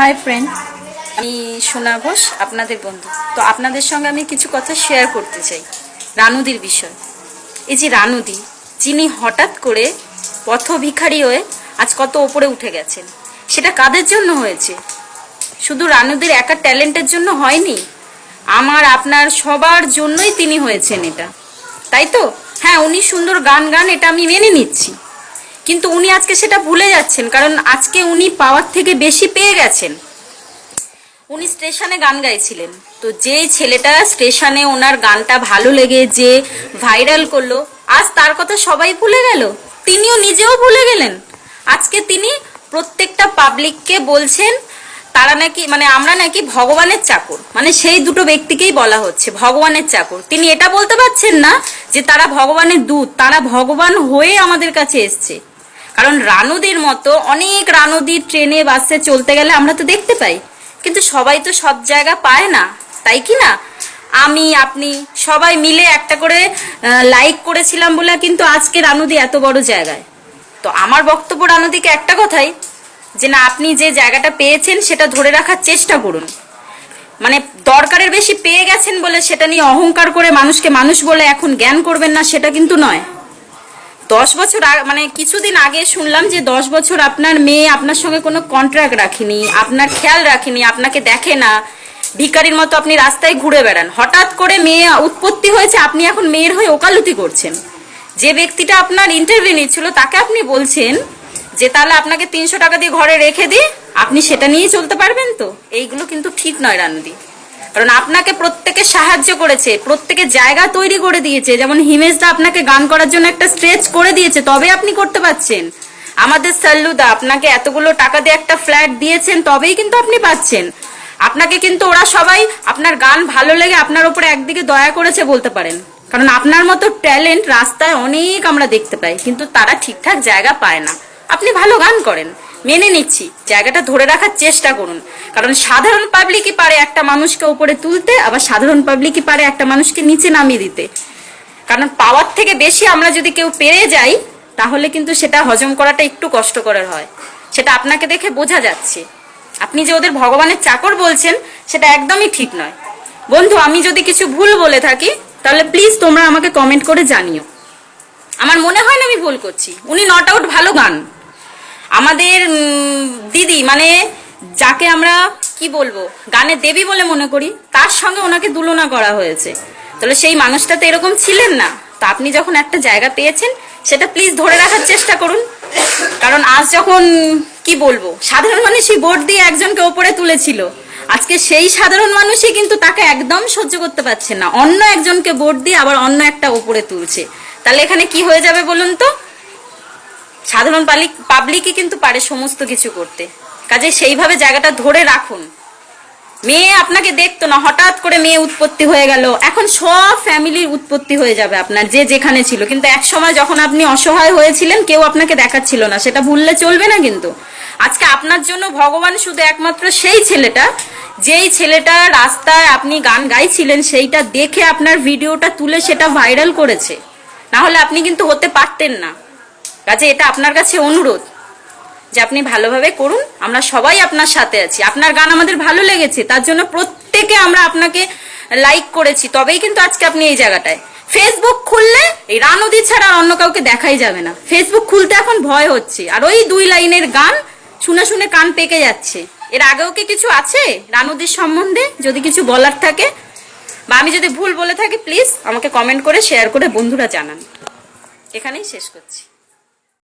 Hi friend, আমি সোনা ঘোষ, আপনাদের বন্ধু। তো আপনাদের সঙ্গে আমি কিছু কথা শেয়ার করতে চাই রানুদির বিষয়। এই যে রানুদি, যিনি হঠাৎ করে পথভিখারী হয়ে আজ কত ওপরে উঠে গেছেন, সেটা কাদের জন্য হয়েছে? শুধু রানুদির একা ট্যালেন্টের জন্য হয়নি, আমার আপনার সবার জন্যই তিনি হয়েছেন এটা, তাই তো? হ্যাঁ, উনি সুন্দর গান গান, এটা আমি মেনে নিচ্ছি, কিন্তু উনি আজকে সেটা ভুলে যাচ্ছেন, কারণ আজকে উনি পাওয়ার থেকে বেশি পেয়ে গেছেন। উনি স্টেশনে গান গাইছিলেন, তো যেই ছেলেটা স্টেশনে ওনার গানটা ভালো লেগে যে ভাইরাল করলো, আজ তার কথা সবাই ভুলে গেল, তিনিও নিজেও ভুলে গেলেন। আজকে তিনি প্রত্যেকটা পাবলিককে বলছেন তারা নাকি, মানে আমরা নাকি ভগবানের চাকর, মানে সেই দুটো ব্যক্তিকেই বলা হচ্ছে ভগবানের চাকর। তিনি এটা বলতে পারছেন না যে তারা ভগবানের দূত, তারা ভগবান হয়ে আমাদের কাছে এসছে। কারণ রানুদির মতো অনেক রানুদি ট্রেনে বাসে চলতে গেলে আমরা তো দেখতে পাই, কিন্তু সবাই তো সব জায়গা পায় না, তাই কি না? আমি আপনি সবাই মিলে একটা করে লাইক করেছিলাম বলে কিন্তু আজকে রানুদি এত বড় জায়গায়। তো আমার বক্তব্য রানুদিকে একটা কথাই, যে না, আপনি যে জায়গাটা পেয়েছেন সেটা ধরে রাখার চেষ্টা করুন। মানে দরকারের বেশি পেয়ে গেছেন বলে সেটা নিয়ে অহংকার করে মানুষকে মানুষ বলে এখন জ্ঞান করবেন না, সেটা কিন্তু নয়। 10 বছর মানে কিছুদিন আগে শুনলাম যে 10 বছর আপনার মেয়ে আপনার সঙ্গে কোনো কন্ট্রাক্ট রাখেনি, আপনার খেয়াল রাখেনি, আপনাকে দেখে না, ভিখারির মতো আপনি রাস্তায় ঘুরে বেড়ান। হঠাৎ করে মেয়ে উৎপত্তি হয়েছে, আপনি এখন মেয়ের হয়ে ওকালতি করছেন। যে ব্যক্তিটা আপনার ইন্টারভিউ নিচ্ছিল তাকে আপনি বলছেন যে তাহলে আপনাকে 300 টাকা দিয়ে ঘরে রেখে দিই, আপনি সেটা নিয়েই চলতে পারবেন তো? এইগুলো কিন্তু ঠিক নয় রানুদি, কারণ আপনাকে প্রত্যেকে সাহায্য করেছে, প্রত্যেকে জায়গা তৈরি করে দিয়েছে। যেমন হিমেশদা আপনাকে গান করার জন্য একটা স্টেজ করে দিয়েছে, তবে আপনি করতে পারছেন। আমাদের সাল্লুদা আপনাকে এতগুলো টাকা দিয়ে একটা ফ্ল্যাট দিয়েছেন, তবেই কিন্তু আপনি পাচ্ছেন। আপনাকে কিন্তু ওরা সবাই আপনার গান ভালো লেগে আপনার উপরে একদিকে দয়া করেছে বলতে পারেন, কারণ আপনার মতো ট্যালেন্ট রাস্তায় অনেক আমরা দেখতে পাই, কিন্তু তারা ঠিকঠাক জায়গা পায় না। আপনি ভালো গান করেন, মেনে নিচ্ছি, জায়গাটা ধরে রাখার চেষ্টা করুন, কারণ সাধারণ পাবলিকই পারে একটা মানুষকে উপরে তুলতে, আবার সাধারণ পাবলিকই পারে একটা মানুষকে নিচে নামিয়ে দিতে। কারণ পাওয়ার থেকে বেশি আমরা যদি কেউ পেরে যাই, তাহলে কিন্তু সেটা হজম করাটা একটু কষ্টকর হয়, সেটা আপনাকে দেখে বোঝা যাচ্ছে। আপনি যে ওদের ভগবানের চাকর বলছেন, সেটা একদমই ঠিক নয়। বন্ধু, আমি যদি কিছু ভুল বলে থাকি তাহলে প্লিজ তোমরা আমাকে কমেন্ট করে জানিও। আমার মনে হয় না আমি ভুল করছি। উনি নট আউট ভালো গান, আমাদের দিদি, মানে যাকে আমরা কি বলবো, গানের দেবী বলে মনে করি, তার সঙ্গে ওনাকে তুলনা করা হয়েছে। তাহলে সেই মানুষটা তো এরকম ছিলেন না। তা আপনি যখন একটা জায়গা পেয়েছেন, সেটা প্লিজ ধরে রাখার চেষ্টা করুন। কারণ আজ যখন কি বলবো, সাধারণ মানুষই ভোট দিয়ে একজনকে ওপরে তুলেছিল, আজকে সেই সাধারণ মানুষই কিন্তু তাকে একদম সহ্য করতে পারছে না, অন্য একজনকে ভোট দিয়ে আবার অন্য একটা ওপরে তুলছে। তাহলে এখানে কি হয়ে যাবে বলুন তো? সাধারণ পাবলিকই কিন্তু পারে সমস্ত কিছু করতে, কাজে সেইভাবে জায়গাটা ধরে রাখুন। মেয়ে আপনাকে দেখতো না, হঠাৎ করে মেয়ে উৎপত্তি হয়ে গেল, এখন সব ফ্যামিলির উৎপত্তি হয়ে যাবে আপনার, যে যেখানে ছিল। কিন্তু এক সময় যখন আপনি অসহায় হয়েছিলেন, কেউ আপনাকে দেখাচ্ছিল না, সেটা ভুললে চলবে না। কিন্তু আজকে আপনার জন্য ভগবান শুধু একমাত্র সেই ছেলেটা, যেই ছেলেটা রাস্তায় আপনি গান গাইছিলেন সেইটা দেখে আপনার ভিডিওটা তুলে সেটা ভাইরাল করেছে, না হলে আপনি কিন্তু হতে পারতেন না। কাজে এটা আপনার কাছে অনুরোধ যে আপনি ভালোভাবে করুন, আমরা সবাই আপনার সাথে আছি। আপনার গান আমাদের ভালো লেগেছে, তার জন্য প্রত্যেকে আমরা আপনাকে লাইক করেছি, তবেই কিন্তু আজকে আপনি এই জায়গাটায়। ফেসবুক খুললে এই রানুদি ছাড়া অন্য কাউকে দেখাই যাবে না, ফেসবুক খুলতে এখন ভয় হচ্ছে। আর ওই 2 লাইনের গান শুনে শুনে কান পেকে যাচ্ছে। এর আগেও কি কিছু আছে রানুদির সম্বন্ধে? যদি কিছু বলার থাকে বা আমি যদি ভুল বলে থাকি, প্লিজ আমাকে কমেন্ট করে শেয়ার করে বন্ধুরা জানান। এখানেই শেষ করছি।